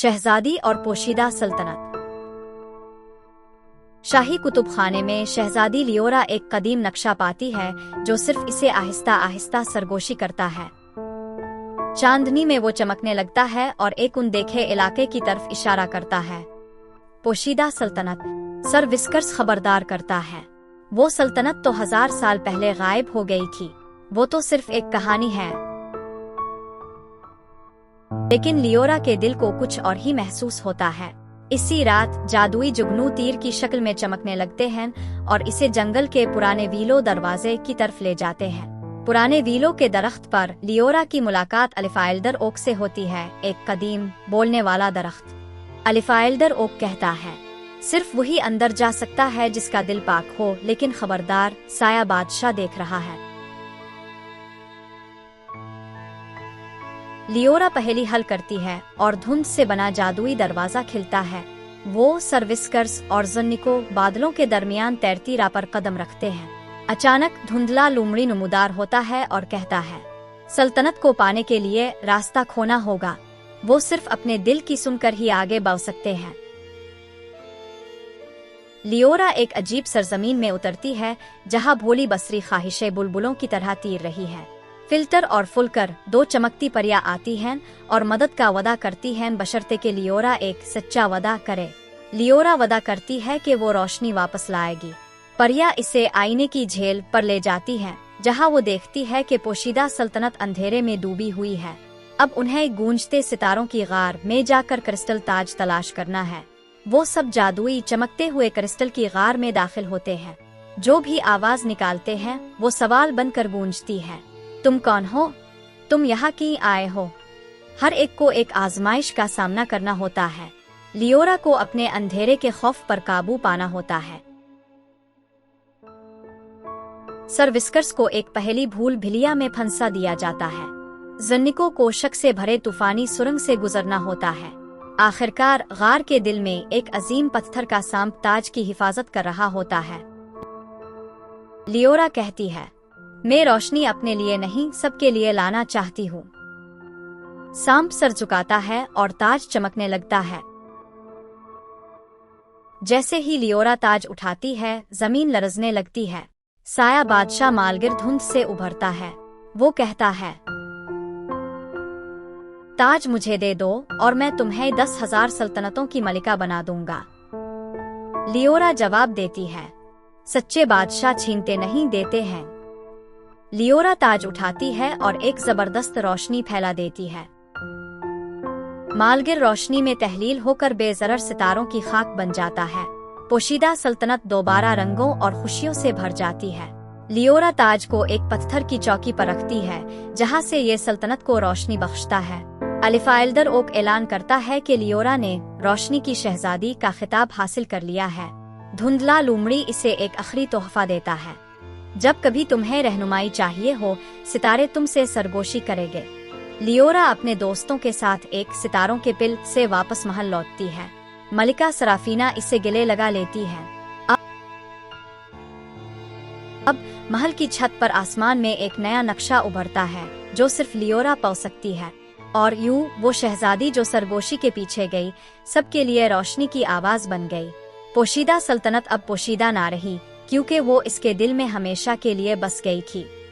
शहजादी और पोशीदा सल्तनत। शाही कुतुब खाने में शहजादी लियोरा एक कदीम नक्शा पाती है जो सिर्फ इसे आहिस्ता आहिस्ता सरगोशी करता है। चांदनी में वो चमकने लगता है और एक अनदेखे इलाके की तरफ इशारा करता है। पोशीदा सल्तनत। सर विस्कर्स खबरदार करता है, वो सल्तनत तो 1000 साल पहले गायब हो गई थी, वो तो सिर्फ एक कहानी है। लेकिन लियोरा के दिल को कुछ और ही महसूस होता है। इसी रात जादुई जुगनू तीर की शक्ल में चमकने लगते हैं और इसे जंगल के पुराने वीलो दरवाजे की तरफ ले जाते हैं। पुराने वीलो के दरख्त पर लियोरा की मुलाकात अलिफाइल्डर ओक से होती है, एक कदीम बोलने वाला दरख्त। अलिफाइल्डर ओक कहता है, सिर्फ वही अंदर जा सकता है जिसका दिल पाक हो, लेकिन खबरदार, साया बादशाह देख रहा है। लियोरा पहेली हल करती है और धुंध से बना जादुई दरवाजा खिलता है। वो सर विस्कर्स और ज़न्निको बादलों के दरमियान तैरती राह पर कदम रखते हैं। अचानक धुंधला लूमड़ी नमूदार होता है और कहता है, सल्तनत को पाने के लिए रास्ता खोना होगा। वो सिर्फ अपने दिल की सुनकर ही आगे बढ़ सकते हैं। लियोरा एक अजीब सरजमीन में उतरती है जहां भोली बसरी ख्वाहिशें बुलबुलों की तरह तीर रही है। फिल्टर और फुलकर दो चमकती परियां आती हैं और मदद का वदा करती हैं, बशर्ते के लियोरा एक सच्चा वदा करे। लियोरा वदा करती है कि वो रोशनी वापस लाएगी। परियां इसे आईने की झील पर ले जाती हैं, जहां वो देखती है कि पोशीदा सल्तनत अंधेरे में डूबी हुई है। अब उन्हें गूंजते सितारों की गार में जाकर क्रिस्टल ताज तलाश करना है। वो सब जादुई चमकते हुए क्रिस्टल की गार में दाखिल होते हैं। जो भी आवाज निकालते हैं वो सवाल बनकर गूंजती है, तुम कौन हो? तुम यहाँ क्यों आए हो? हर एक को एक आजमाइश का सामना करना होता है। लियोरा को अपने अंधेरे के खौफ पर काबू पाना होता है। सर विस्कर्स को एक पहेली भूल भिलिया में फंसा दिया जाता है। ज़न्निको को शक से भरे तूफानी सुरंग से गुजरना होता है। आखिरकार गार के दिल में एक अजीम पत्थर का सांप ताज की हिफाजत कर रहा होता है। लियोरा कहती है, मैं रोशनी अपने लिए नहीं सबके लिए लाना चाहती हूँ। सांप सर झुकाता है और ताज चमकने लगता है। जैसे ही लियोरा ताज उठाती है, जमीन लरजने लगती है। साया बादशाह मालगिर धुंध से उभरता है। वो कहता है, ताज मुझे दे दो और मैं तुम्हें 10,000 सल्तनतों की मलिका बना दूंगा। लियोरा जवाब देती है, सच्चे बादशाह छीनते नहीं देते हैं। लियोरा ताज उठाती है और एक जबरदस्त रोशनी फैला देती है। मालगिर रोशनी में तहलील होकर बेजरर सितारों की खाक बन जाता है। पोशीदा सल्तनत दोबारा रंगों और खुशियों से भर जाती है। लियोरा ताज को एक पत्थर की चौकी पर रखती है, जहां से ये सल्तनत को रोशनी बख्शता है। अलिफाइल्डर ओक ऐलान करता है कि लियोरा ने रोशनी की शहजादी का खिताब हासिल कर लिया है। धुंधला लूमड़ी इसे एक आखिरी तोहफा देता है। जब कभी तुम्हें रहनुमाई चाहिए हो, सितारे तुमसे सरगोशी करेंगे। लियोरा अपने दोस्तों के साथ एक सितारों के पिल से वापस महल लौटती है। मलिका सराफीना इसे गले लगा लेती है। अब महल की छत पर आसमान में एक नया नक्शा उभरता है जो सिर्फ लियोरा पा सकती है। और यूं वो शहजादी जो सरगोशी के पीछे गई, सबके लिए रोशनी की आवाज बन गई। पोशीदा सल्तनत अब पोशीदा ना रही, क्योंकि वो इसके दिल में हमेशा के लिए बस गई थी।